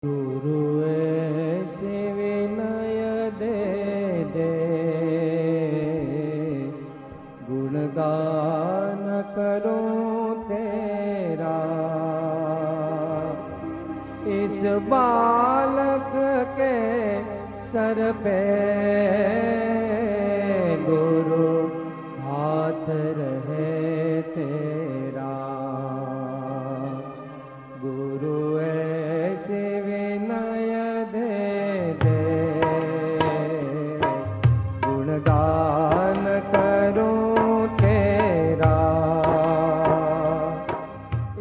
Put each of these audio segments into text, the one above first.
गुरु ऐसे विनय दे दे, गुणगान करूं तेरा। इस बालक के सर पे गुरु हाथ रहे तेरा। गुरु ऐसे विनय दे दे, गुणगान करूं तेरा।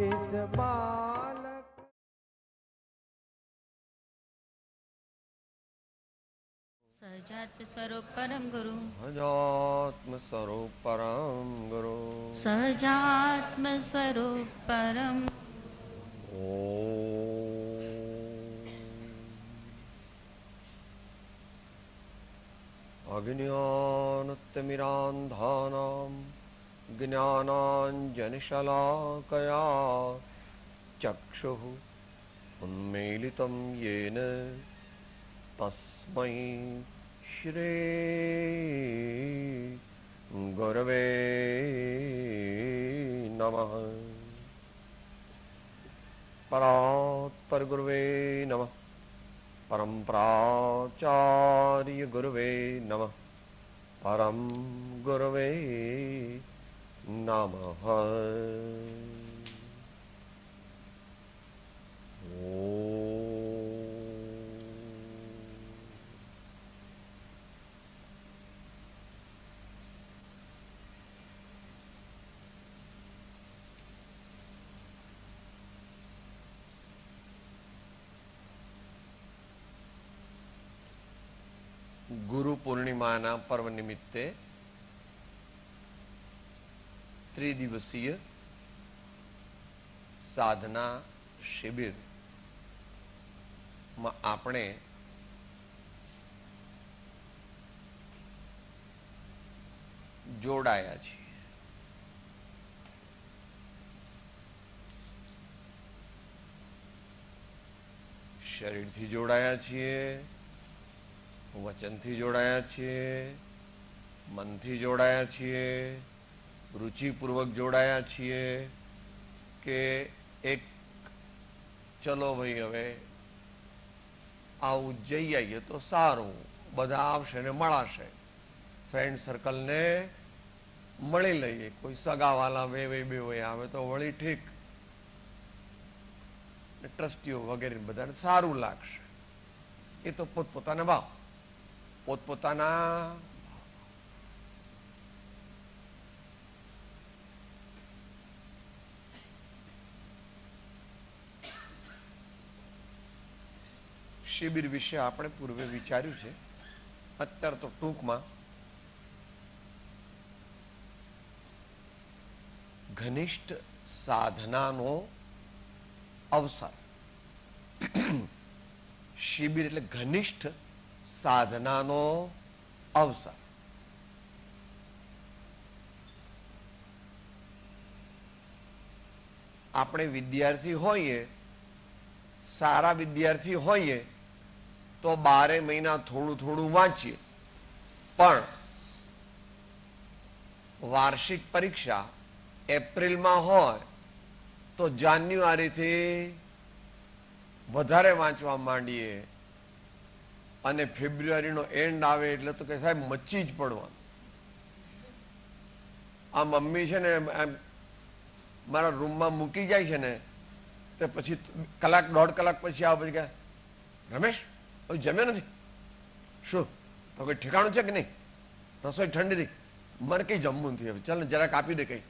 इस बालक सहजात्म स्वरूप परम गुरु, सहजात्म स्वरूप परम गुरु। सहजात्म स्वरूप परम अज्ञानतिमिरान्धानां ज्ञानाञ्जनशलाकया चक्षुः उन्मीलितं येन तस्मै श्री गुरवे नमः। परात्पर गुरुवे नमः। परम प्राचार्य गुरुवे नमः। परम गुरुवे नमः। ગુરુ પૂર્ણિમાના પર્વ નિમિત્તે ત્રિદિવસીય સાધના શિબિરમાં આપણે જોડાયા છીએ. શરીરથી જોડાયા છીએ, વચનથી જોડાયા છીએ, મનથી જોડાયા છીએ, રુચિપૂર્વક જોડાયા છીએ કે એક ચલો ભાઈ હવે આવું જઈ આવીએ તો સારું, બધા આવશે ને મળાશે, ફ્રેન્ડ સર્કલને મળી લઈએ, કોઈ સગાવાલા બે આવે તો વળી ઠીક, ટ્રસ્ટીઓ વગેરે બધાને સારું લાગશે. એ તો પોતપોતાના ભાવ, પોતપોતાના શિબિર વિશે આપણે પૂર્વે વિચાર્યું છે. અત્યારે તો ટૂંકમાં ઘનિષ્ઠ સાધનાનો અવસર. શિબિર એટલે ઘનિષ્ઠ સાધનાનો અવસર. આપણે વિદ્યાર્થી હોઈએ, સારા વિદ્યાર્થી હોઈએ તો 12 મહિના થોડું થોડું વાંચીએ, પણ વાર્ષિક પરીક્ષા એપ્રિલમાં હોય તો જાન્યુઆરીથી વધારે વાંચવા માંડીએ અને ફેબ્રુઆરીનો એન્ડ આવે એટલે તો કે સાહેબ મચી જ પડવાનું. આ મમ્મી છે ને મારા રૂમમાં મૂકી જાય છે ને તો પછી કલાક દોઢ કલાક પછી આવે પછી કે રમેશ જમ્યો નથી? શું તો કોઈ ઠેકાણું છે કે નહીં? રસોઈ ઠંડી હતી, મને કઈ જમવું નથી, હવે ચાલ ને જરાક આપી દે. કઈ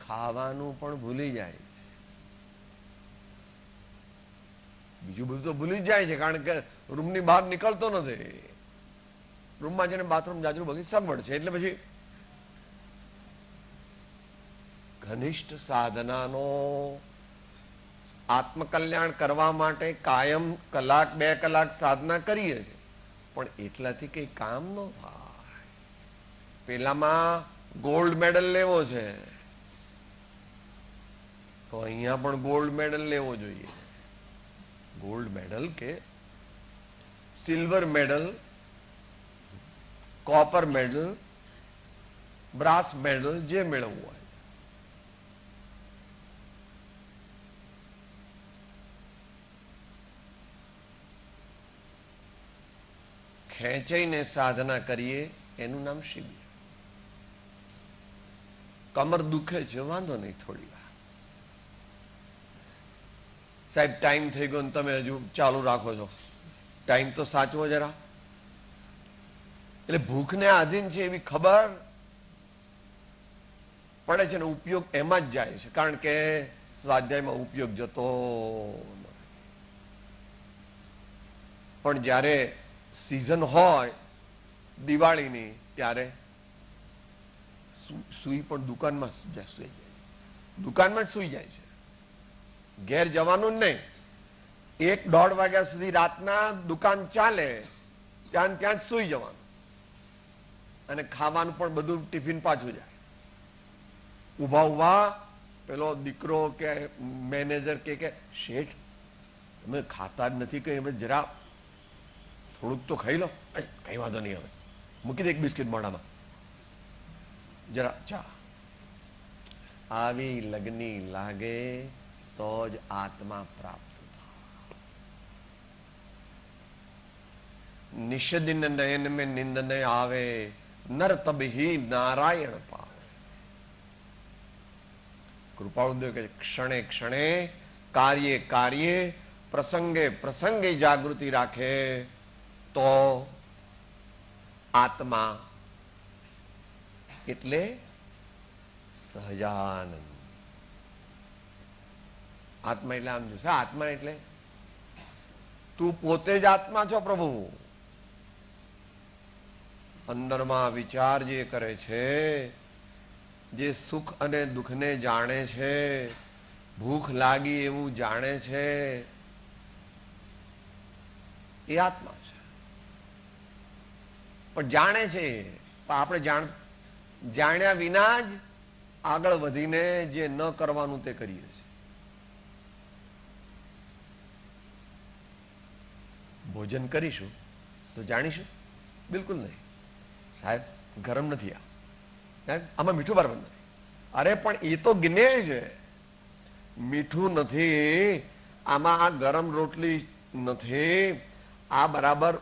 ખાવાનું પણ ભૂલી જાય છે, બીજું બધું તો ભૂલી જ જાય છે, કારણ કે રૂમની બહાર નીકળતો નથી. રૂમમાં જઈને બાથરૂમ જાજરૂ બધી સગવડ છે એટલે પછી ઘનિષ્ઠ સાધનાનો આત્મકલ્યાણ કરવા માટે કાયમ કલાક 2 કલાક સાધના કરીએ છીએ, પણ એટલાથી કઈ કામ ન થાય. પેલામાં ગોલ્ડ મેડલ લેવો છે, તો અહીંયા પણ ગોલ્ડ મેડલ લેવો જોઈએ. ગોલ્ડ મેડલ કે silver medal, copper medal, brass medal, જે મેળવવું હોય. ખેંચાઈને સાધના કરીએ એનું નામ શિબિર. કમર દુખે છે, વાંધો નહીં, થોડી વાર સાહેબ ટાઈમ થઈ ગયો ને તમે હજુ ચાલુ રાખો છો, ટાઈમ તો સાચવો જરા. એટલે ભૂખને આધીન છે એવી ખબર પડે છે ને ઉપયોગ એમાં જ જાય છે, કારણ કે સ્વાધ્યાયમાં ઉપયોગ જતો નથી. પણ જ્યારે સિઝન હોય દિવાળીની ત્યારે સુઈ પણ દુકાનમાં સુઈ જાય છે, દુકાનમાં જ સુઈ જાય છે. ઘેર જવાનું જ નહીં. 1-1:30 વાગ્યા સુધી રાતના દુકાન ચાલે, ત્યાં જ સુઈ જવાનું, અને ખાવાનું પણ બધું ટિફિન પાછું જાય. ઉભા ઉભા પેલો દીકરો કે મેનેજર કે શેઠ તમે ખાતા જ નથી, કઈ હવે જરા થોડુંક તો ખાઈ લો. કઈ વાંધો નહીં, હવે મૂકી દે એક બિસ્કિટ મોઢામાં, જરા ચા. આવી લગ્ની લાગે તો જ આત્મા પ્રાપ્ત થાય. નિષદિન નયન में निंद न आवे, नर तब ही नारायण पावे. કૃપાળુ દેવ કે ક્ષણે ક્ષણે કાર્ય કાર્ય પ્રસંગે પ્રસંગે જાગૃતિ રાખે તો આત્મા એટલે સહજાનંદ. આત્મા એટલે આમ જોશે, આત્મા એટલે તું પોતે જ આત્મા છો પ્રભુ. અંદરમાં વિચાર જે કરે છે, જે સુખ અને દુઃખને જાણે છે, ભૂખ લાગી એવું જાણે છે, એ આત્મા છે. પણ જાણે છે, પણ આપણે જાણ્યા વિના જ આગળ વધીને જે ન કરવાનું તે કરીએ છીએ. ભોજન કરીશું તો જાણીશું? બિલકુલ નહીં. સાહેબ ગરમ નથી, આમાં મીઠું બરાબર નથી. અરે પણ એ તો ગિને છે, મીઠું નથી, આમાં આ ગરમ રોટલી નથી, આ બરાબર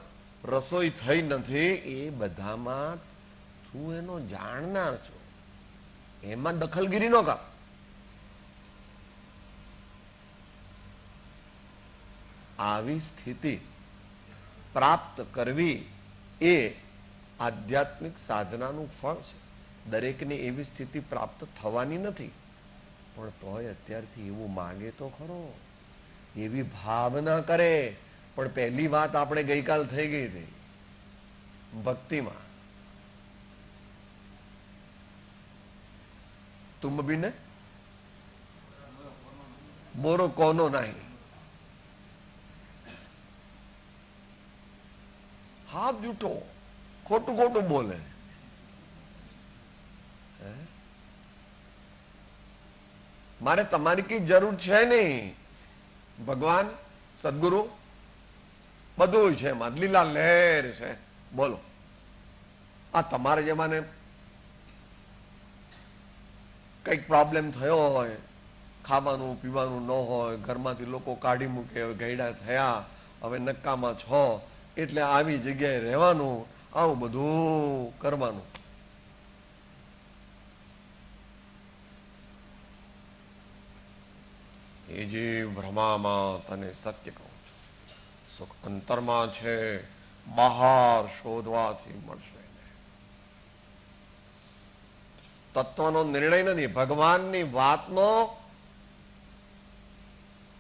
રસોઈ થઈ નથી. એ બધામાં તું એનો જાણનાર છો, એમાં દખલગીરી ન કર. આવી સ્થિતિ પ્રાપ્ત કરવી એ આધ્યાત્મિક સાધનાનું ફળ છે. દરેકને એવી સ્થિતિ પ્રાપ્ત થવાની નથી, પણ તોય અત્યારથી એવું માંગે તો ખરો, એવી ભાવના કરે. પણ પહેલી વાત આપણે ગઈકાલ થઈ ગઈ હતી ભક્તિમાં. તુમ બીને મોરો કોનો નહીં. હાથ જૂઠો, ખોટું ખોટું બોલે. મારે તમારી કઈ જરૂર છે નહીં. ભગવાન, સદગુરુ બધું છે, એમાં લીલા લહેર છે. બોલો, આ તમારે જેમાં કઈક પ્રોબ્લેમ થયો હોય, ખાવાનું પીવાનું ન હોય, ઘરમાંથી લોકો કાઢી મૂકે, ગયડા થયા, હવે નક્કામાં છો એટલે આવી જગ્યાએ રહેવાનું, આવું બધું કરવાનું. એ જે ભ્રમામાં તને સત્ય કહું છું, સુખ અંતરમાં છે, બહાર શોધવાથી મળશે. તત્વનો નિર્ણય નથી, ભગવાનની વાતનો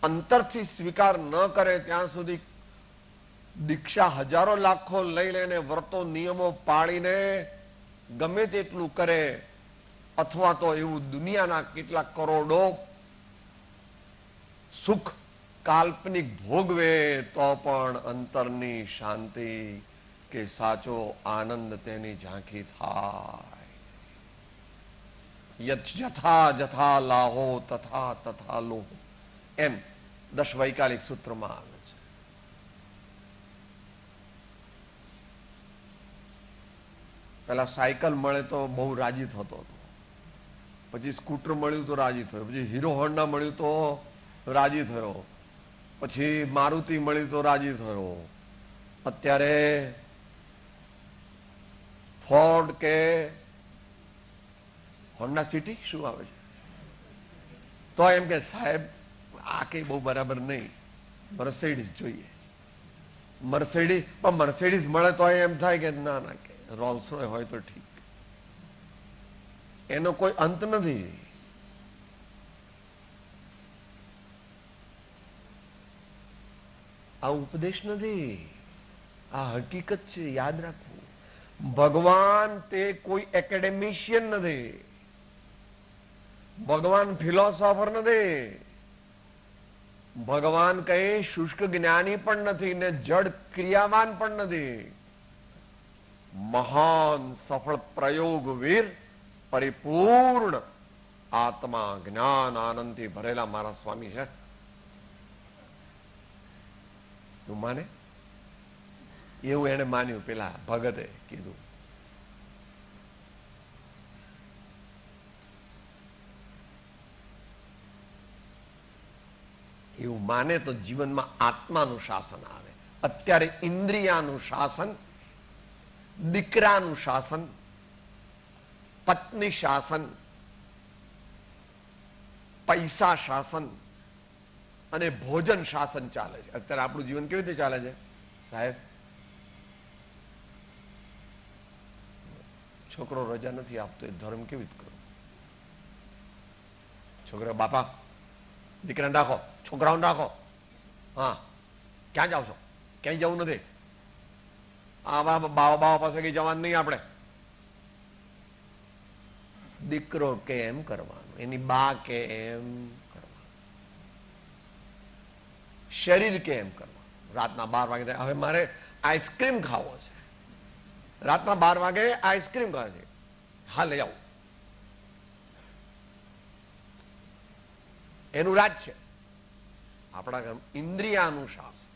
અંતરથી સ્વીકાર ન કરે ત્યાં સુધી દીક્ષા હજારો લાખો લઈ લઈને, વ્રતો નિયમો પાળીને ગમે તેટલું કરે, અથવા તો એવું દુનિયાના કેટલાક કરોડો સુખ કાલ્પનિક ભોગવે તો પણ અંતરની શાંતિ કે સાચો આનંદ તેની ઝાંખી થાય. યથા જથા લાહો તથા તથા લોહ, એમ 10 વૈકાલિક સૂત્રમાં આવે છે. પેલા સાયકલ મળે તો બહુ રાજી થતો હતો, પછી સ્કૂટર મળ્યું તો રાજી થયો, પછી હીરો હોન્ડા મળ્યું તો રાજી થયો, પછી મારુતિ મળ્યું તો રાજી થયો, અત્યારે ફોર્ડ કે હોન્ડા સિટી શું આવે છે તો એમ કે સાહેબ આ કઈ બહુ બરાબર નહીં, મર્સિડીઝ જોઈએ. મર્સિડીઝ, પણ મર્સિડીઝ મળે તો એમ થાય કે ના ના કે રોલ્સ રોય હોય તો ઠીક. એનો કોઈ અંત નથી. આ ઉપદેશ નથી, આ હકીકત છે, યાદ રાખવું. ભગવાન તે કોઈ એકેડેમિશિયન નથી, ભગવાન ફિલોસોફર નથી, ભગવાન કઈ શુષ્ક જ્ઞાની પણ નથી ને જડ ક્રિયાવાન પણ નથી. મહાન સફળ પ્રયોગવીર, પરિપૂર્ણ આત્મા, જ્ઞાન આનંદથી ભરેલા મારા સ્વામી છે. તું માને? એવું એને માન્યું, પેલા ભગતે કીધું. એવું માને તો જીવનમાં આત્માનું શાસન આવે. અત્યારે ઇન્દ્રિયાનું શાસન, દીકરાનું શાસન, પત્ની શાસન, પૈસા શાસન અને ભોજન શાસન ચાલે છે. અત્યારે આપણું જીવન કેવી રીતે ચાલે છે સાહેબ? છોકરો રજા નથી આપતો એ ધર્મ કેવી રીતે કરો? છોકરા બાપા દીકરાને રાખો, છોકરાઓને રાખો. હા, ક્યાં જાવ છો? ક્યાંય જવું નથી. આવા બાવા પાસે કઈ જવાનું નહીં આપણે. દીકરો કે એમ કરવાનું, એની બા કે એમ કરવાનું, શરીર કે એમ કરવાનું. રાતના 12 વાગે હવે મારે આઈસ્ક્રીમ ખાવો છે, રાતના 12 વાગે આઈસ્ક્રીમ ખાવે છે, હા લઈ આવું. એનું રાજ છે. આપણા ઘર ઇન્દ્રિયાનુશાસન.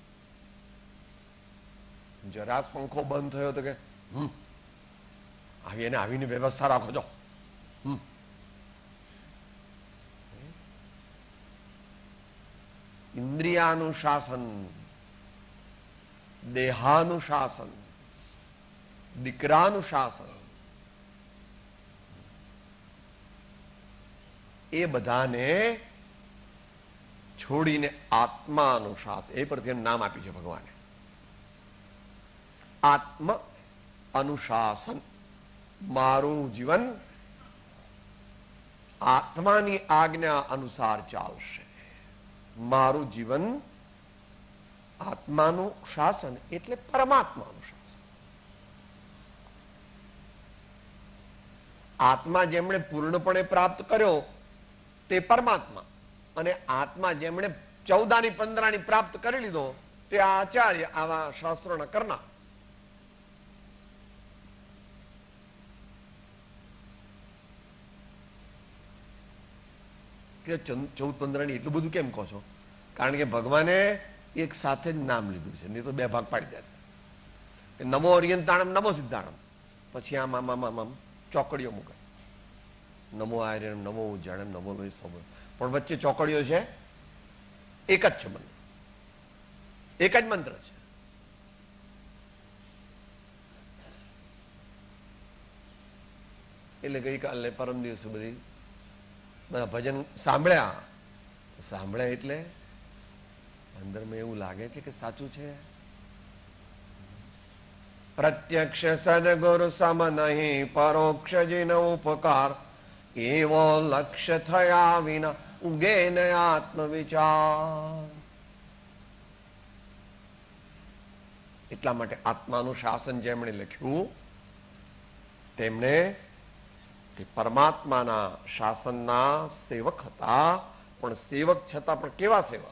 જરા પંખો બંધ થયો તો કે આવીને આવીને વ્યવસ્થા રાખો છો. ઇન્દ્રિયાનુશાસન, દેહાનુશાસન, દીકરાનુશાસન, એ બધાને છોડીને આત્માનુશાસન, એ પરથી નામ આપ્યું છે ભગવાને. આત્મ અનુશાસન. મારું જીવન આત્માની આજ્ઞા અનુસાર ચાલશે. મારું જીવન આત્માનું શાસન એટલે પરમાત્માનું શાસન. આત્મા જેમણે પૂર્ણપણે પ્રાપ્ત કર્યો તે પરમાત્મા, અને આત્મા જેમણે 14 ની 15 ની પ્રાપ્ત કરી લીધો તે આચાર્ય, આવા શાસ્ત્રોના કરનાર. કે 14-15 ની એટલું બધું કેમ કહો છો? કારણ કે ભગવાને એક સાથે જ નામ લીધું છે, નહીં તો 2 ભાગ પાડી દે. નમો અરિયંતાણમ, નમો સિદ્ધાણમ, પછી આમ આમ આમ આમ ચોકડીઓ મૂકે. નમો આર્યમ, નમો ઉજ્જાણમ, નમો વૈષ્ણવ, પણ વચ્ચે ચોકડીઓ છે. એક જ છે મંત્ર, એક જ મંત્ર છે. એટલે ગઈકાલે પરમ દિવસે બધા ભજન સાંભળ્યા એટલે અંદરમાં એવું લાગે છે કે સાચું છે. પ્રત્યક્ષ સદગુરુ સમ નહીં, પરોક્ષ જીન ઉપકાર, એવો લક્ષ્ય થયા વિના ઉગે ન આત્મવિચાર. એટલા માટે આત્માનું શાસન જેમણે લખ્યું તેમણે કે પરમાત્માના શાસનના સેવક હતા, પણ સેવક છતાં પણ કેવા સેવક?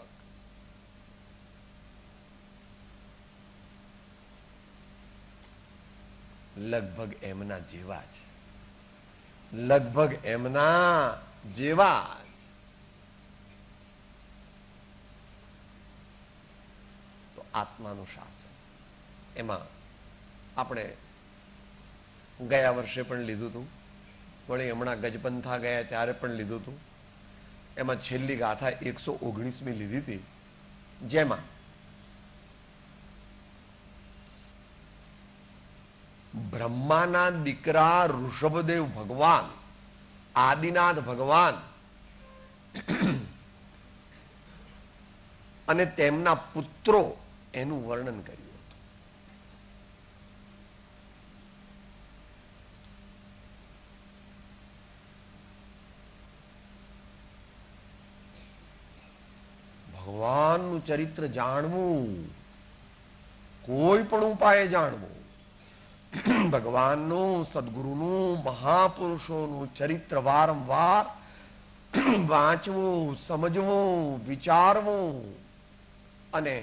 લગભગ એમના જેવા જ. લગભગ એમના જેવા જ. તો આત્માનું શાસન એમાં આપણે ગયા વર્ષે પણ લીધું હતું, વળી હમણાં ગજપંથા ગયા ત્યારે પણ લીધું હતું. એમાં છેલ્લી ગાથા 119મી લીધી હતી, જેમાં બ્રહ્માના દીકરા ઋષભદેવ ભગવાન, આદિનાથ ભગવાન અને તેમના પુત્રો એનું વર્ણન કર્યું. ભગવાનનું ચરિત્ર જાણવું, કોઈ પણ ઉપાય જાણવું, ભગવાનનું, સદગુરુનું, મહાપુરુષોનું ચરિત્ર વારંવાર વાંચવું, સમજવું, વિચારવું. અને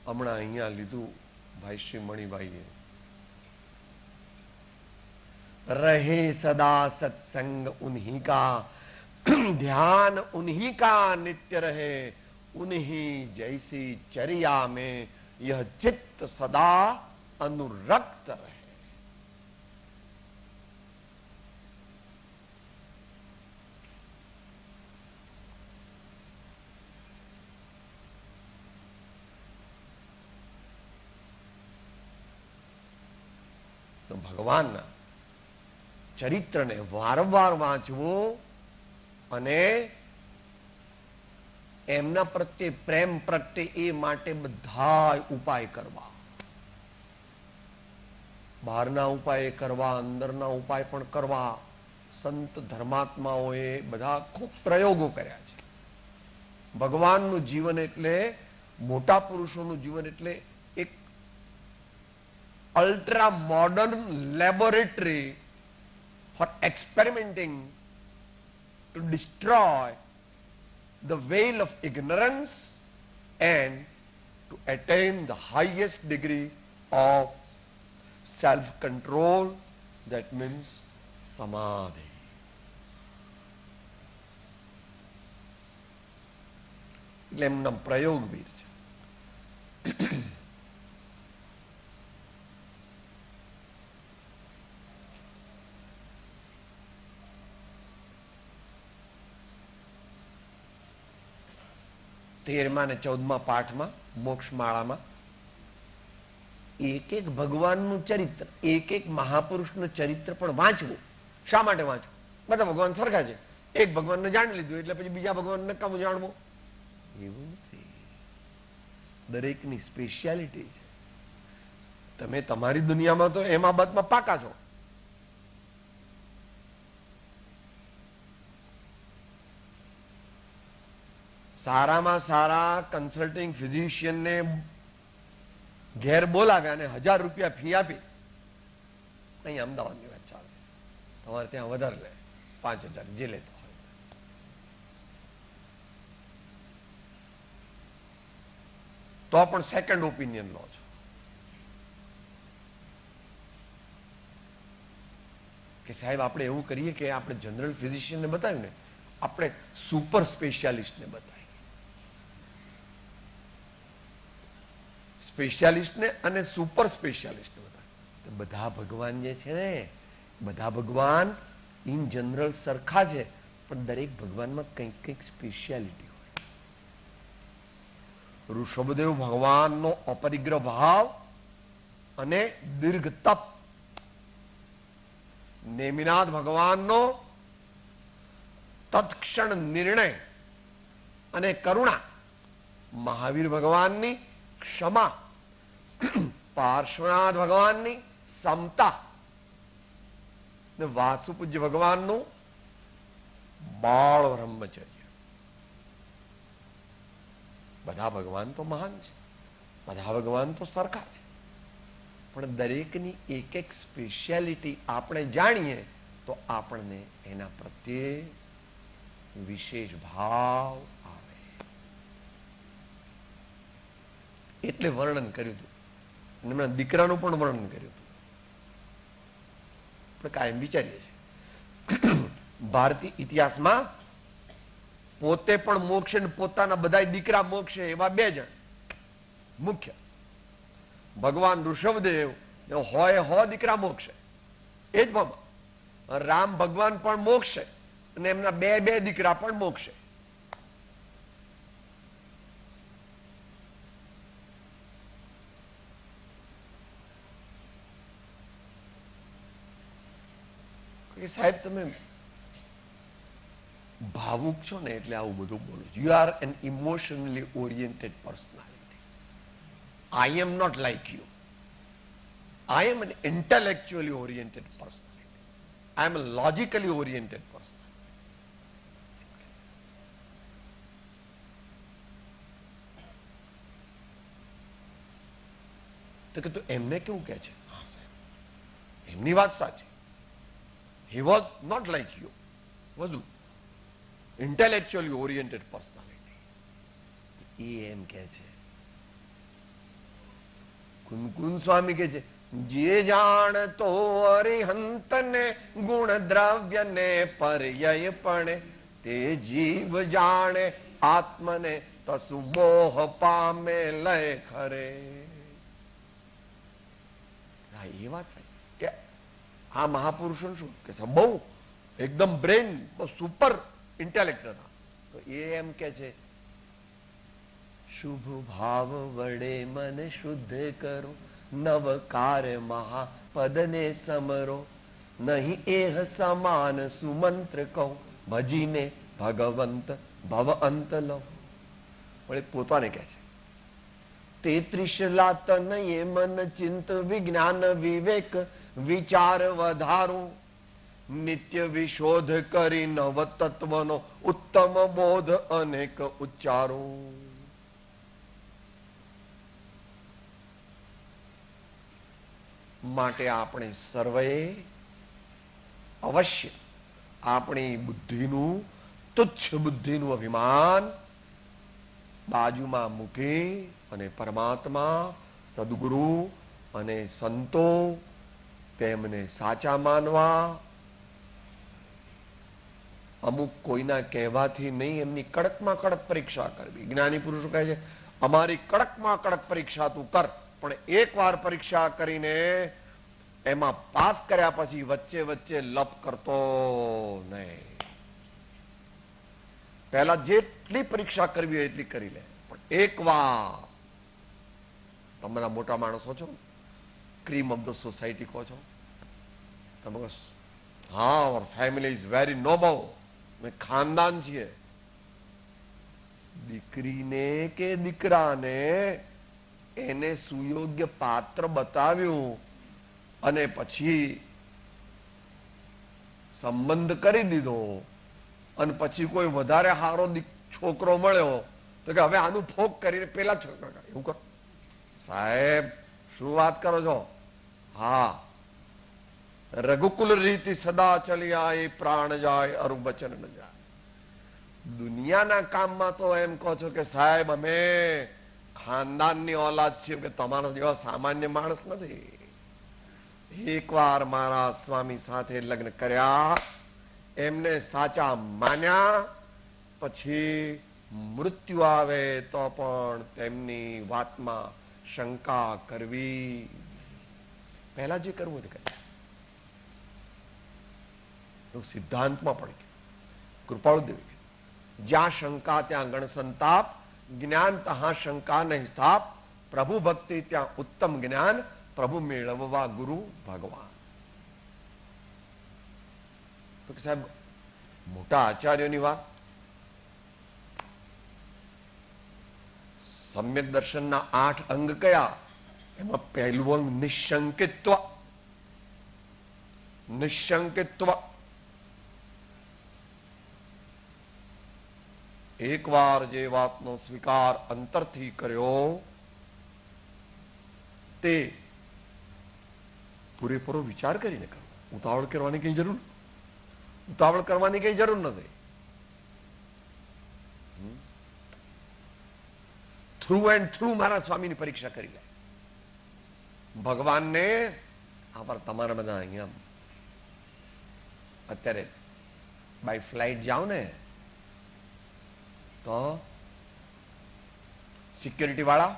હમણાં અહીંયા લીધું ભાઈ શ્રી મણિભાઈએ, રહે સદા સત્સંગ ઉન્हीं का, ध्यान उन्हीं का नित्य रहे, उन्हीं जैसी चर्या में यह चित्त सदा अनुरक्त रहे. તો ભગવાનના ચરિત્રને વારંવાર વાંચવું અને એમના પ્રત્યે પ્રેમ પ્રત્યે એ માટે બધા ઉપાય કરવા, બહારના ઉપાય કરવા, અંદરના ઉપાય પણ કરવા. સંત ધર્માત્માઓએ બધા ખૂબ પ્રયોગો કર્યા છે. ભગવાનનું જીવન એટલે, મોટા પુરુષોનું જીવન એટલે એક ultra modern laboratory for experimenting to destroy the veil of ignorance and to attain the highest degree of self-control, that means samadhi. એટલે એમના પ્રયોગવીર છે. તેરમા અને 14મા પાઠમાં મોક્ષમાળામાં એક એક ભગવાનનું ચરિત્ર, એક એક મહાપુરુષનું ચરિત્ર પણ વાંચવું. શા માટે વાંચવું? બધા ભગવાન સરખા છે, એક ભગવાનને જાણી લીધું એટલે પછી બીજા ભગવાનને કેમ જાણવું? એવું નથી. દરેકની સ્પેશિયાલિટી છે. તમે તમારી દુનિયામાં તો એમાં બાબતમાં પાકા છો. સારામાં સારા કન્સલ્ટિંગ ફિઝિશિયનને ઘેર બોલાવ્યા અને 1000 રૂપિયા ફી આપી, અહીંયા અમદાવાદની વાત ચાલે, તમારે ત્યાં વધારે લે, 5000 જે લેતો હોય. તો પણ સેકન્ડ ઓપિનિયન લો છો કે સાહેબ આપણે એવું કરીએ કે આપણે જનરલ ફિઝિશિયનને બતાવ્યું ને, આપણે સુપર સ્પેશિયાલિસ્ટને બતાવીએ. સ્પેશિયાલિસ્ટને અને સુપર સ્પેશિયાલિસ્ટને બતાવીએ. બધા ભગવાન જે છે ને, બધા ભગવાન ઇન જનરલ સરખા છે, પણ દરેક ભગવાનમાં કંઈક કંઈક સ્પેશિયાલિટી હોય. ઋષભદેવ ભગવાનનો અપરિગ્રહ ભાવ અને દીર્ઘ તપ, નેમિનાથ ભગવાનનો તત્ક્ષણ નિર્ણય અને કરુણા, મહાવીર ભગવાનની ક્ષમા, પાર્શ્વનાથ ભગવાનની સમતા ને વાસુપૂજ્ય ભગવાનનું બાળ બ્રહ્મચર્ય. બધા ભગવાન તો મહાન છે, બધા ભગવાન તો સરખા છે, પણ દરેકની એક એક સ્પેશિયાલિટી આપણે જાણીએ તો આપણને એના પ્રત્યે વિશેષ ભાવ આવે. એટલે વર્ણન કર્યું હતું. એમના દીકરાનું પણ વર્ણન કર્યું હતું. આપણે કાયમ વિચારીએ છીએ ભારતીય ઇતિહાસમાં પોતે પણ મોક્ષે ને પોતાના બધા દીકરા મોક્ષે એવા બે જણ મુખ્ય. ભગવાન ઋષભદેવ હોય દીકરા મોક્ષે, એ જ બાબા. રામ ભગવાન પણ મોક્ષે અને એમના બે દીકરા પણ મોક્ષે. સાહેબ તમે ભાવુક છો ને એટલે આવું બધું બોલો. You are an emotionally oriented personality. I am not like you. I am an intellectually oriented personality. I am a logically oriented person. તો કે તું એમને કેવું કહે છે? એમની વાત સાચી. He was not like you. વધુ intellectually oriented personality. એ એમ કહે છે. કુનકુન સ્વામી કહે છે, જે જાણતો અરિહંત ને ગુણ દ્રવ્ય ને પર્યય પણ તે જીવ જાણે આત્મને તસુ મોહ પામે લય ખરે. એ વાત કે આ મહાપુરુષો શું કે બહુ એકદમ બ્રેન સુપર ઇન્ટેલેક્ટ હતા. તો એ એમ કે છે, શુભ ભાવ વડે મન શુદ્ધ કરો, નવકાર મહાપદને સમરો, નહીં એહ સમાન સુમંત્ર કહો, ભજીને ભગવંત ભવ અંત લો. પણ પોતાને કહે છે, 33 લાત નહીં મન ચિંત વિજ્ઞાન વિવેક વિચાર વધારો, નિત્ય વિશોધ કરી નવ તત્વનો ઉત્તમ બોધ અનેક ઉચ્ચારો. માટે આપણે સર્વે અવશ્ય આપણી બુદ્ધિનું તુચ્છ બુદ્ધિનું અભિમાન બાજુમાં મૂકી અને પરમાત્મા, સદગુરુ અને સંતો તેમને સાચા માનવા. અમુક કોઈના કહેવાથી નહીં, એમની કડકમાં કડક પરીક્ષા કરવી. જ્ઞાની પુરુષો કહે છે, અમારી કડકમાં કડક પરીક્ષા તું કર, પણ એકવાર પરીક્ષા કરીને એમાં પાસ કર્યા પછી વચ્ચે વચ્ચે લપ કરતો નહીં. પહેલા જેટલી પરીક્ષા કરવી હોય એટલી કરી લે, પણ એકવાર તમે બધા મોટા માણસો છો, ક્રીમ ઓફ ધ સોસાયટી કહો છો તમે, હા our family is very noble, ખાનદાન છીએ. દીકરીને કે દીકરાને એને સુયોગ્ય પાત્ર બતાવ્યું અને પછી સંબંધ કરી દીધો અને પછી કોઈ વધારે સારો છોકરો મળ્યો તો કે હવે આનું ફોક કરીને પેલા છોકરા એવું કરો. સાહેબ શું વાત કરો છો? હા, રઘુકુલ રીતિ સદા ચલી આય, પ્રાણ જાય અરુ વચન ન જાય. દુનિયાના કામમાં તો એમ કહો છો કે સાહેબ અમે ખાનદાનની ઓલાદ છીએ, કે તમારા જેવા સામાન્ય માણસ નથી. એકવાર મારા સ્વામી સાથે લગ્ન કર્યા, એમને સાચા માન્યા, પછી મૃત્યુ આવે તો પણ તેમની વાતમાં શંકા કરવી. પહેલા જે કરવું તે કરે તો સિદ્ધાંતમાં પણ કૃપાળુ દેવી, જ્યાં શંકા ત્યાં ગણ સંતાપ, જ્ઞાન તહા શંકા નહીં સ્થાપ, પ્રભુ ભક્તિ ત્યાં ઉત્તમ જ્ઞાન, પ્રભુ મેળવવા ગુરુ ભગવાન. તો સાહેબ મોટા આચાર્યોની વાત, સમ્યક દર્શનના 8 અંગ કયા? એમાં પહેલું અંગ નિશંકિત્વ. નિશંકિત્વ એકવાર જે વાતનો સ્વીકાર અંતરથી કર્યો તે પૂરેપૂરો વિચાર કરીને કરો. ઉતાવળ કરવાની કઈ જરૂર નથી. થ્રુ એન્ડ થ્રુ મારા સ્વામીની પરીક્ષા કરી લે. ભગવાનને આ પર તમારા બધા અહીંયા અત્યારે બાય ફ્લાઇટ જાઓ ને તો સિક્યોરિટી વાળા,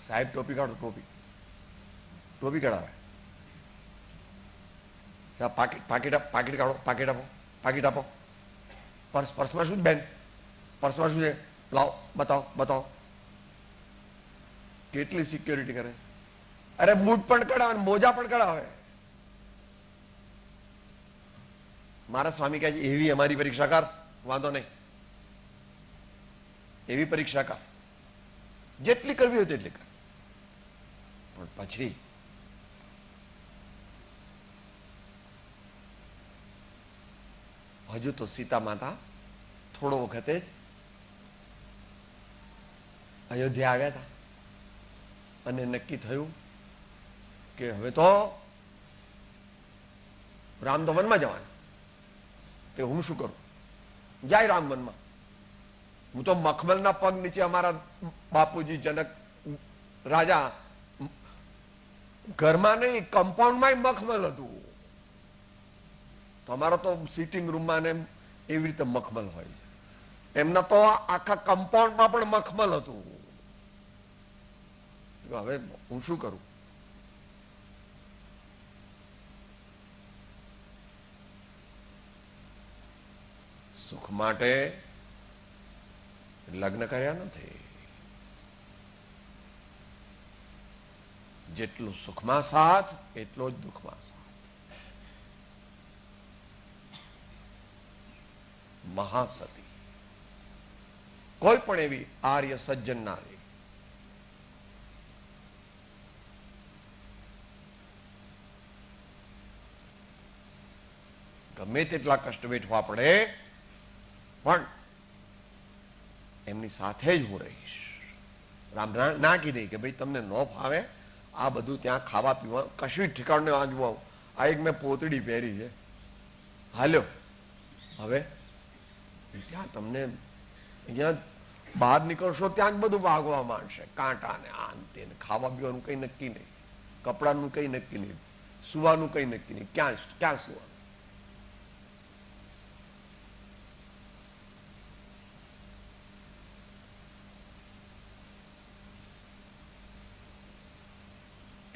સાહેબ ટોપી કાઢો, ટોપી કઢાવે. પાકીટ કાઢો, પાકીટ આપો. પર્સમાં શું બેન, પર્સમાં શું છે, લાવો, બતાવો. કેટલી સિક્યોરિટી કરે. અરે બૂટ પણ કઢાવે, મોજા પણ કઢાવે. મારા સ્વામી કહે છે એવી અમારી પરીક્ષા કર, વાંધો નહીં, એવી પરીક્ષા કર, જેટલી કરવી હોય તેટલી કર. પણ પછી હજુ તો સીતા માતા થોડો વખતે જ અયોધ્યા આવ્યા હતા અને નક્કી થયું કે હવે તો રામ તો વનમાં જવાનું. તે હું શું કરું, જાય રામ વનમાં. હું તો મખમલના પગ નીચે અમારા બાપુજી જનક રાજા ઘરમાં નહીં કમ્પાઉન્ડમાં મખમલ હતું. તમારો તો સિટિંગ રૂમમાં ને એવી રીતે મખમલ હોય છે, એમના તો આખા કમ્પાઉન્ડમાં પણ મખમલ હતું. હવે હું શું કરું? સુખ માટે લગ્ન કર્યા નથી. જેટલું સુખમાં સાથ એટલો જ દુઃખમાં સાથ. મહાસતી કોઈ પણ એવી આર્ય સજ્જન નારી ગમે તેટલા કષ્ટ વેઠવા પડે પણ એમની સાથે જ હું રહીશ. રામ ના કીધી કે ભાઈ તમને ન ફાવે આ બધું ત્યાં ખાવા પીવા કશું ઠેકાણ ને આજવું, આ એક મેં પોતડી પહેરી છે, હાલ્યો. હવે ત્યાં તમને અહીંયા બહાર નીકળશો ત્યાં જ બધું ભાગવા માંડશે, કાંટા ને આ તે, ખાવા પીવાનું કઈ નક્કી નહીં, કપડાનું કઈ નક્કી નહીં, સુવાનું કઈ નક્કી નહીં, ક્યાં સુવાનું.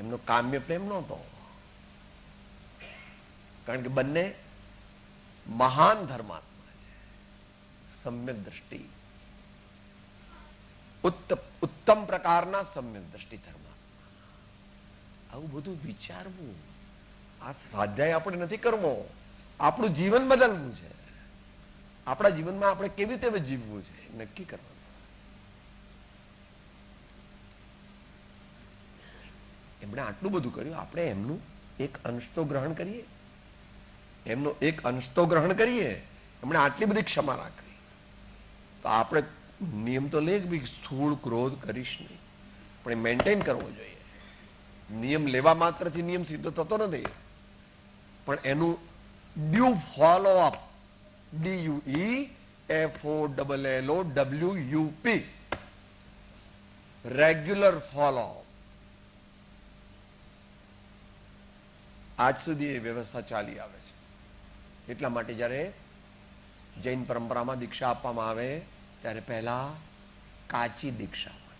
એમનો કામ્ય પ્રેમ નહોતો, કારણ કે બંને મહાન ધર્માત્મા છે. સમ્યક દ્રષ્ટિ, ઉત્તમ પ્રકારના સમ્યક દ્રષ્ટિ ધર્માત્મા. આવું બધું વિચારવું, આ સ્વાધ્યાય આપણે નથી કરવો, આપણું જીવન બદલવું છે. આપણા જીવનમાં આપણે કેવી રીતે જીવવું છે નક્કી કરવાનું. એમણે આટલું બધું કર્યું, આપણે એમનું એક અંશ તો ગ્રહણ કરીએ, એમનો એક અંશ તો ગ્રહણ કરીએ. એમણે આટલી બધી ક્ષમા રાખી, તો આપણે નિયમ તો લે કે સ્થૂળ ક્રોધ કરીશ નહીં, પણ એ મેન્ટેન કરવો જોઈએ. નિયમ લેવા માત્રથી નિયમ સિદ્ધ થતો નથી, પણ એનું due follow up, DUEFOLLOWUP, regular follow. આજ સુધી એ વ્યવસ્થા ચાલી આવે છે. એટલા માટે જયારે જૈન પરંપરામાં દીક્ષા આપવામાં આવે ત્યારે પહેલા કાચી દીક્ષા હોય,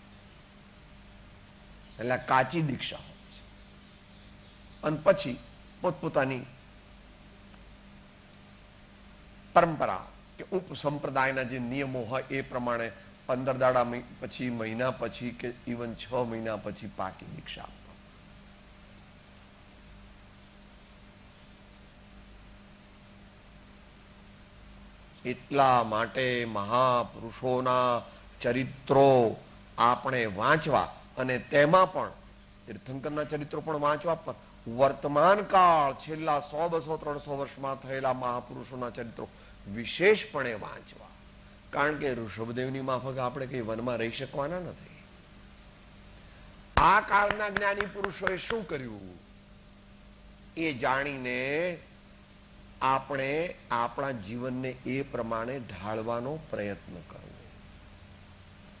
પહેલા કાચી દીક્ષા હોય છે, અને પછી પોતપોતાની પરંપરા કે ઉપસંપ્રદાયના જે નિયમો હોય એ પ્રમાણે 15 દાડા પછી, મહિના પછી કે ઇવન 6 મહિના પછી પાકી દીક્ષા આપવા. એટલા માટે મહાપુરુષોના ચરિત્રો આપણે વાંચવા, અને તેમાં પણ તીર્થંકરના ચરિત્રો પણ વાંચવા, પણ વર્તમાન કાળ છેલ્લા 100, 200, 300 વર્ષમાં થયેલા મહાપુરુષોના ચરિત્રો વિશેષપણે વાંચવા. કારણ કે ઋષભદેવની માફક આપણે કઈ વનમાં રહી શકવાના નથી. આ કાળના જ્ઞાની પુરુષોએ શું કર્યું એ જાણીને આપણે આપણા જીવનને એ પ્રમાણે ઢાળવાનો પ્રયત્ન કરવો.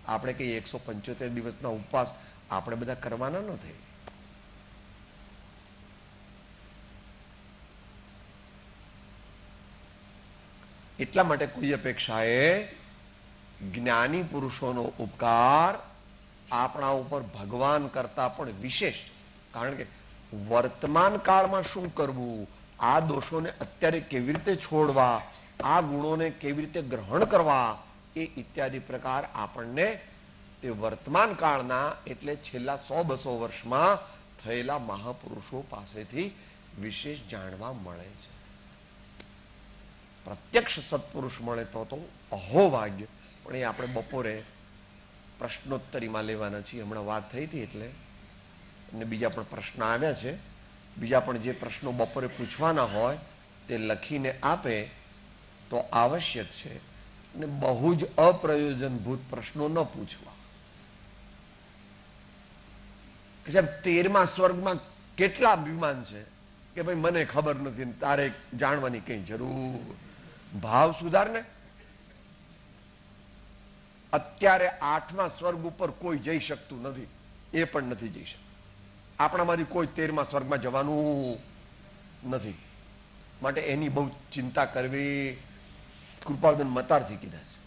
આપણે કઈ 175 દિવસના ઉપવાસ આપણે બધા કરવાના નથી. એટલા માટે કોઈ અપેક્ષાએ જ્ઞાની પુરુષોનો ઉપકાર આપણા ઉપર ભગવાન કરતા પણ વિશેષ. કારણ કે વર્તમાન કાળમાં શું કરવું, આ દોષોને અત્યારે કેવી રીતે છોડવા, આ ગુણોને કેવી રીતે ગ્રહણ કરવા, એ ઇત્યાદિ પ્રકાર આપણને તે વર્તમાન કાળના એટલે છેલ્લા 100-200 વર્ષમાં થયેલા મહાપુરુષો પાસેથી વિશેષ જાણવા મળે છે. પ્રત્યક્ષ સત્પુરુષ મળે તો અહો ભાગ્ય. પણ એ આપણે બપોરે પ્રશ્નોત્તરીમાં લેવાના છીએ. હમણાં વાત થઈ હતી એટલે અને બીજા પણ પ્રશ્ન આવ્યા છે. બીજા પણ જે પ્રશ્નો બપોરે પૂછવાના હોય તે લખીને આપે તો આવશ્યક છે. અને બહુ જ અપ્રયોજનભૂત પ્રશ્નો ન પૂછવા કે સાહેબ 13મા સ્વર્ગમાં કેટલા વિમાન છે કે ભાઈ મને ખબર નથી, તારે જાણવાની કઈ જરૂર. ભાવ સુધારને. અત્યારે 8મા સ્વર્ગ ઉપર કોઈ જઈ શકતું નથી, એ પણ નથી જઈ શકતું. આપણામાંથી કોઈ 13મા સ્વર્ગમાં જવાનું નથી. માટે એની બહુ ચિંતા કરવી કૃપાબેન મતારથી કીધા છે.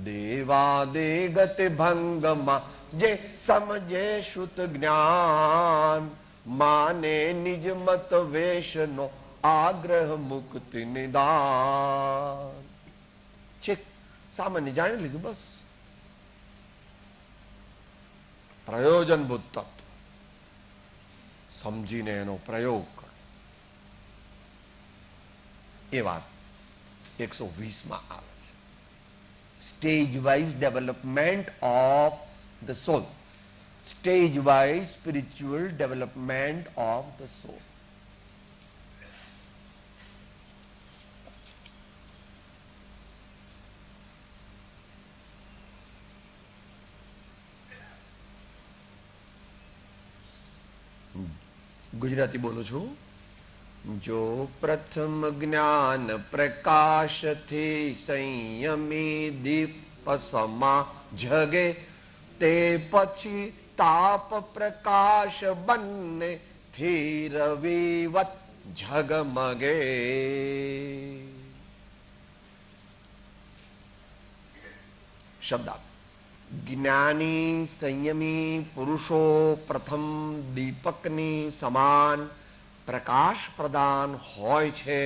દેવા દે ગતિ ભંગમાં જે સમજે શુદ્ધ જ્ઞાન, માને નિજ મત વેશનો આગ્રહ મુક્તિ નિદાન. છે સામાન્ય જાણી લીધું બસ. પ્રયોજનભૂત તત્વ સમજીને એનો પ્રયોગ કરો. એ વાત 120માં આવે છે. Stage wise development of the solve. Stage wise spiritual development of the સોલ. ગુજરાતી બોલું છું. જો પ્રથમ જ્ઞાન પ્રકાશથી સંયમી દીપ સમા જગે, તે પછી તાપ પ્રકાશ બંને થી રવિવત ઝગમગે. શબ્દ જ્ઞાની સંયમી પુરુષો પ્રથમ દીપકની સમાન પ્રકાશ પ્રદાન હોય છે.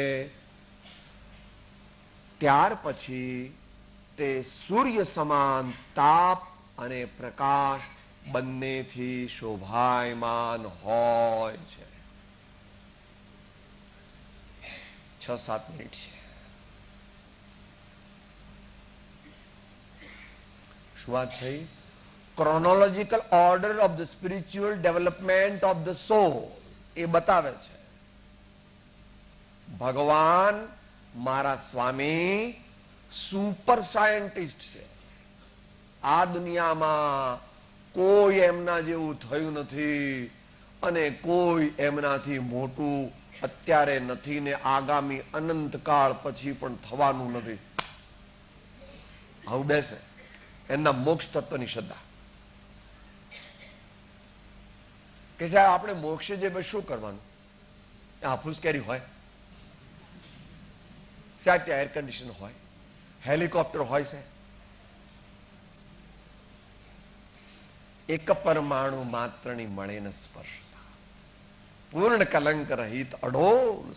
ત્યાર પછી તે સૂર્ય સમાન તાપ અને પ્રકાશ બંનેથી શોભાયમાન હોય છે. 6-7 મિનિટ છે. શું વાત થઈ? Chronological order of the spiritual development of the soul એ બતાવે છે. ભગવાન મારા સ્વામી સુપર સાયન્ટિસ્ટ છે. આ દુનિયામાં કોઈ એમના જેવું થયું નથી અને કોઈ એમનાથી મોટું અત્યારે નથી ને આગામી અનંત કાળ પછી પણ થવાનું નથી. આવું બેસે એમના મોક્ષ તત્વની શ્રદ્ધા કે સાહેબ આપણે મોક્ષે જે શું કરવાનું? હાફૂસ કેરી હોય સાહેબ, ત્યાં એર કન્ડિશન હોય, હેલિકોપ્ટર હોય છે. એક પરમાણુ માત્રની મળે ન સ્પર્શતા, પૂર્ણ કલંક રહિત અડોલ.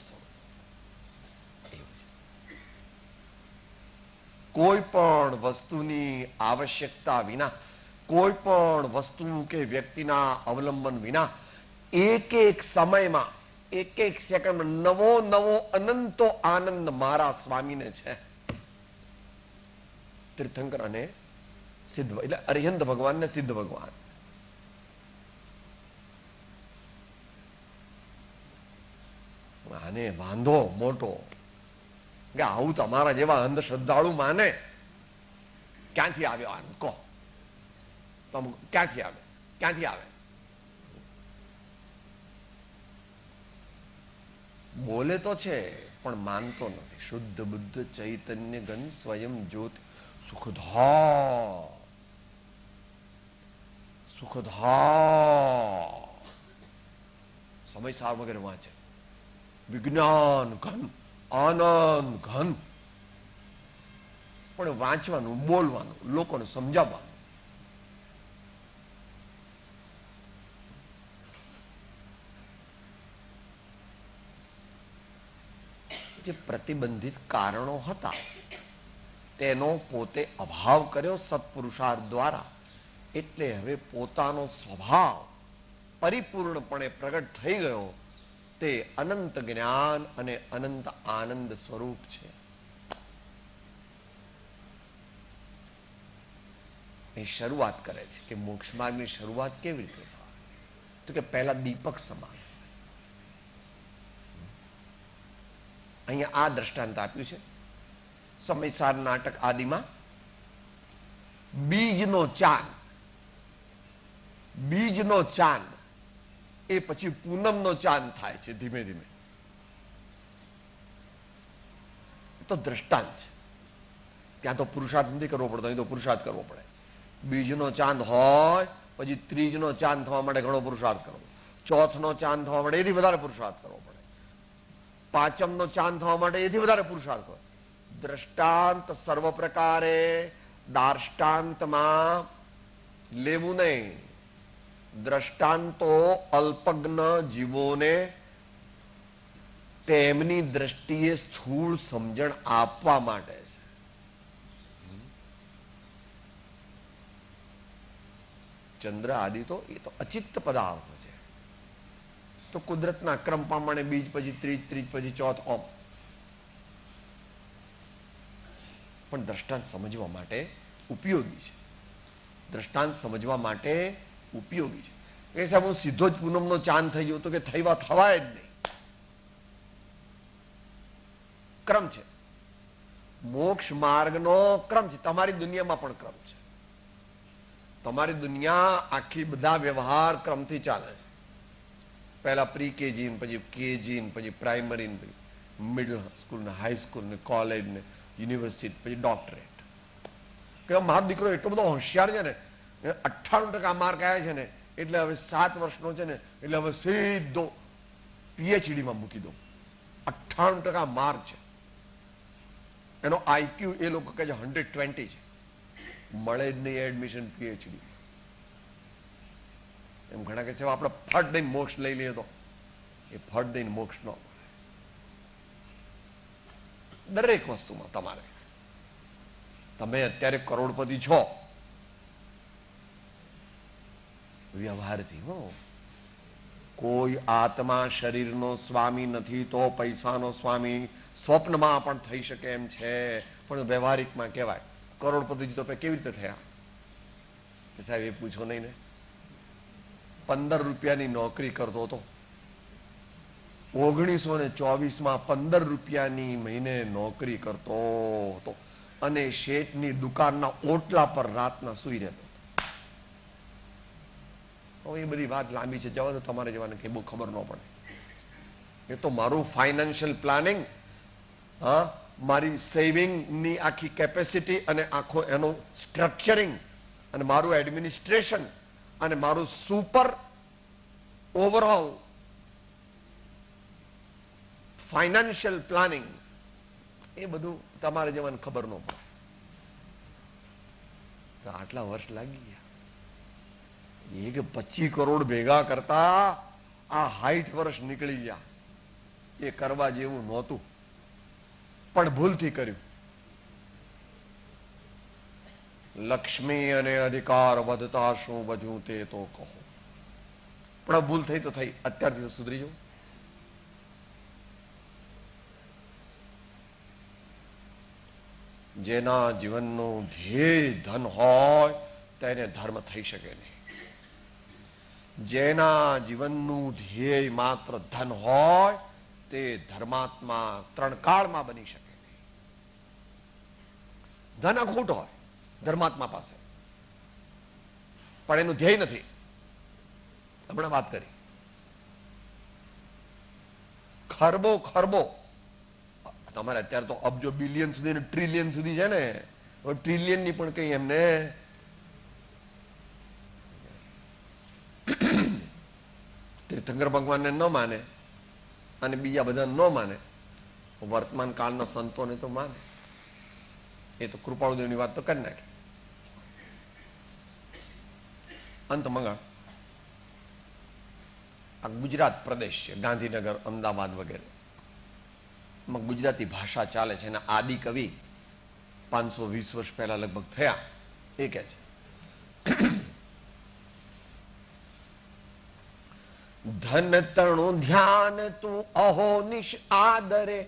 કોઈ પણ વસ્તુની આવશ્યકતા વિના, કોઈ પણ વસ્તુ કે વ્યક્તિના અવલંબન વિના એક એક સમયમાં, એક એક સેકન્ડમાં નવો નવો અનંતો આનંદ મારા સ્વામીને છે. તીર્થંકર અને સિદ્ધ એટલે અરિહંત ભગવાન ને સિદ્ધ ભગવાન. આને વાંધો મોટો કે આવું તમારા જેવા અંધશ્રદ્ધાળુ માને ક્યાંથી આવ્યો? આનંદ કહો, ક્યાંથી આવે? ક્યાંથી આવે? બોલે તો છે પણ માનતો નથી. શુદ્ધ બુદ્ધ ચૈતન્ય ઘન સ્વયં જ્યોત સુખધા સુખધા સમય સાર વગેરે વાંચે. વિજ્ઞાન ઘન, આનંદ ઘન, પણ વાંચવાનું, બોલવાનું, લોકોને સમજાવવાનું. જે પ્રતિબંધિત કારણો હતા તેનો પોતે અભાવ કર્યો સત્પુરુષાર્થ દ્વારા, એટલે હવે પોતાનો સ્વભાવ પરિપૂર્ણપણે પ્રગટ થઈ ગયો. તે અનંત જ્ઞાન અને અનંત આનંદ સ્વરૂપ છે. એ શરૂઆત કરે છે કે મોક્ષ માર્ગની શરૂઆત કેવી રીતે થાય? તો કે પહેલા દીપક સમાન. અહીંયા આ દ્રષ્ટાંત આપ્યું છે. સમયસાર નાટક આદિમાં બીજનો ચાંદ એ પછી પૂનમનો ચાંદ થાય છે ધીમે ધીમે. તો દ્રષ્ટાંત છે. ત્યાં તો પુરુષાર્થ નથી કરવો પડતો, અહીં તો પુરુષાર્થ કરવો પડે. બીજનો ચાંદ હોય પછી ત્રીજનો ચાંદ થવા માટે ઘણો પુરુષાર્થ કરવો, ચોથનો ચાંદ થવા માટે એથી વધારે પુરુષાર્થ કરવો પડે, પાંચમનો ચાંદ થવા માટે એથી વધારે પુરુષાર્થ હોય. દ્રષ્ટાંત સર્વ પ્રકારે દાર્ષ્ટાંતમાં લેવું નહીં. દ્રષ્ટાંતો અલ્પજ્ઞ જીવોને તેમની દ્રષ્ટિએ સ્થૂળ સમજણ આપવા માટે છે. ચંદ્ર આદિ તો એ તો અચિત્ત પદાર્થ છે. તો કુદરતના ક્રમ પ્રમાણે બીજ પછી ત્રીજ, ત્રીજ પછી ચોથ, ઓમ. પણ દ્રષ્ટાંત સમજવા માટે ઉપયોગી છે. દ્રષ્ટાંત સમજવા માટે ઉપયોગી છે. એ સાહેબ હું સીધો જ પૂનમનો ચાંદ થઈ ગયો તો કે થવાય જ નહીં. ક્રમ છે, મોક્ષ માર્ગનો ક્રમ છે. તમારી દુનિયામાં પણ ક્રમ છે. તમારી દુનિયા આખી બધા વ્યવહાર ક્રમથી ચાલે છે. પહેલા પ્રી કેજી, પછી કેજી, પછી પ્રાઇમરી, મિડલ સ્કૂલ ને હાઈ સ્કૂલ ને કોલેજ ને યુનિવર્સિટી, પછી ડોક્ટરેટ. કે મારો દીકરો એટલો બધો હોશિયાર છે ને, 98% માર્ક આવ્યા છે ને, એટલે હવે 7 વર્ષનો છે ને, એટલે હવે સીધો પીએચડીમાં મૂકી દો. 98% માર્ક છે એનો. આઈક્યુ એ લોકો કહે છે 120 છે. મળે જ નહીં એડમિશન પીએચડી. એમ ઘણા કહે છે આપણે ફટ દઈને મોક્ષ લઈ લઈએ, તો એ ફટ દઈને મોક્ષ ન. દરેક વસ્તુમાં તમારે, તમે અત્યારે કરોડપતિ છો વ્યવહારથી, હો. કોઈ આત્મા શરીરનો સ્વામી નથી તો પૈસાનો સ્વામી સ્વપ્નમાં પણ થઈ શકે એમ છે. પણ વ્યવહારિકમાં કહેવાય કરોડપતિ તો કેવી રીતે થયા? સાહેબ એ પૂછો નહીં ને. 15 રૂપિયાની નોકરી કરતો હતો. 1924માં 15 રૂપિયાની મહિને નોકરી કરતો હતો અને શેઠની દુકાનના ઓટલા પર રાતના સુઈ રહેતો. હવે એ બધી વાત લાંબી છે, જવા દો. તમારે જવાને કે બહુ ખબર ન પડે. એ તો મારું ફાઇનાન્શિયલ પ્લાનિંગ, હા, મારી સેવિંગની આખી કેપેસિટી અને આખો એનો સ્ટ્રક્ચરિંગ અને મારું એડમિનિસ્ટ્રેશન અને મારું સુપર ઓવરઓલ ફાઇનાન્શિયલ પ્લાનિંગ, એ બધું તમારે જવાને ખબર ન પડે. તો આટલા વર્ષ લાગી ગયા. એ કે 25 કરોડ ભેગા કરતા આ 60 વર્ષ નીકળી ગયા. એ કરવા જેવું નહોતું, પણ ભૂલથી કર્યું. લક્ષ્મી અને અધિકાર વધતા શું વધ્યું તે તો કહો. પણ ભૂલ થઈ તો થઈ, અત્યારથી તો સુધરી જવું. જેના જીવનનું ધ્યેય ધન હોય તેને ધર્મ થઈ શકે નહીં. જેના જીવનનું ધ્યેય માત્ર ધન હોય તે ધર્માત્મા 3 કાળમાં બની શકે નહીં. ધન અખૂટ હોય ધર્માત્મા પાસે, પણ એનું ધ્યેય નથી. હમણાં વાત કરી, ખરબો ખરબો તમારે અત્યારે તો અબજો બિલિયન સુધી ને ટ્રિલિયન સુધી છે ને. ટ્રિલિયન ની પણ કઈ એમને તીર્થંકર ભગવાનને ન માને અને બીજા બધા ન માને, વર્તમાન કાળના સંતોને તો માને. એ તો કૃપાળુદેવની વાત તો કરી નાખી. અંત મંગળ આ ગુજરાત પ્રદેશ છે, ગાંધીનગર, અમદાવાદ વગેરે ગુજરાતી ભાષા ચાલે છે. એના આદિ કવિ 520 વર્ષ પહેલા લગભગ થયા. એ કે છે ધન તણું ધ્યાન તું અહોનિશ આદરે,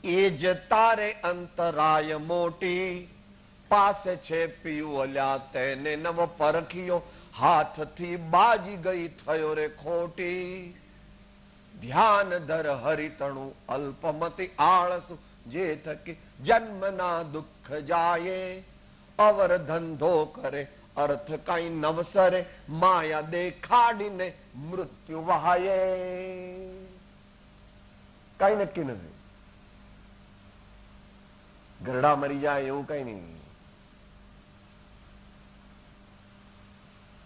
એ જ તારે અંતરાય મોટી. પાસે છે પીવલ્યા તેને નવ પરખિયો, હાથથી બાજી ગઈ થયો રે ખોટી. ધ્યાન ધર હરિતણું અલ્પમતિ આળસુ, જે થકી જન્મના દુઃખ જાય. અવર ધંધો કરે અર્થ કઈ નવસરે, માયા દેખાડીને મૃત્યુ વહાયે. કઈ નક્કી નથી. ગરડા મરી જાય એવું કઈ નહીં.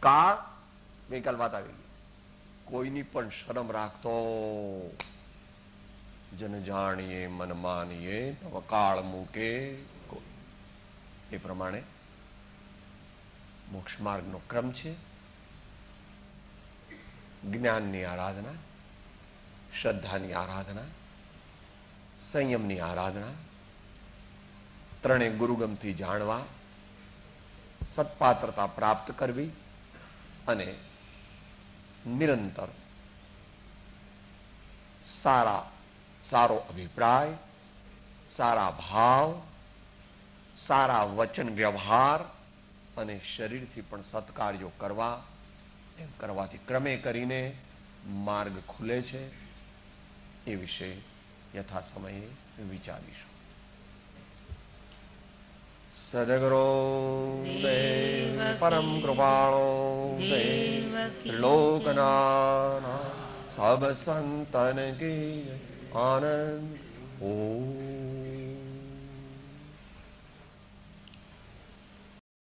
કાળ ગઈકાલ વાત આવી ગઈ. કોઈની પણ શરમ રાખતો જન જાણીએ મન માનીએ, કાળ મૂકે. એ પ્રમાણે મોક્ષ માર્ગનો ક્રમ છે. જ્ઞાનની આરાધના, શ્રદ્ધાની આરાધના, સંયમની આરાધના, ત્રણેય ગુરુગમથી જાણવા, સત્પાત્રતા પ્રાપ્ત કરવી અને નિરંતર સારો અભિપ્રાય, સારા ભાવ, સારા વચન વ્યવહાર અને શરીરથી પણ સત્કાર્યો કરવા. એમ કરવાથી ક્રમે કરીને માર્ગ ખુલે છે. એ વિશે યથા સમયે વિચારીશું. સદગુરુ દેવ પરમ કૃપાળો દેવ લોકના સબ સંતન કી આનંદ. ઓ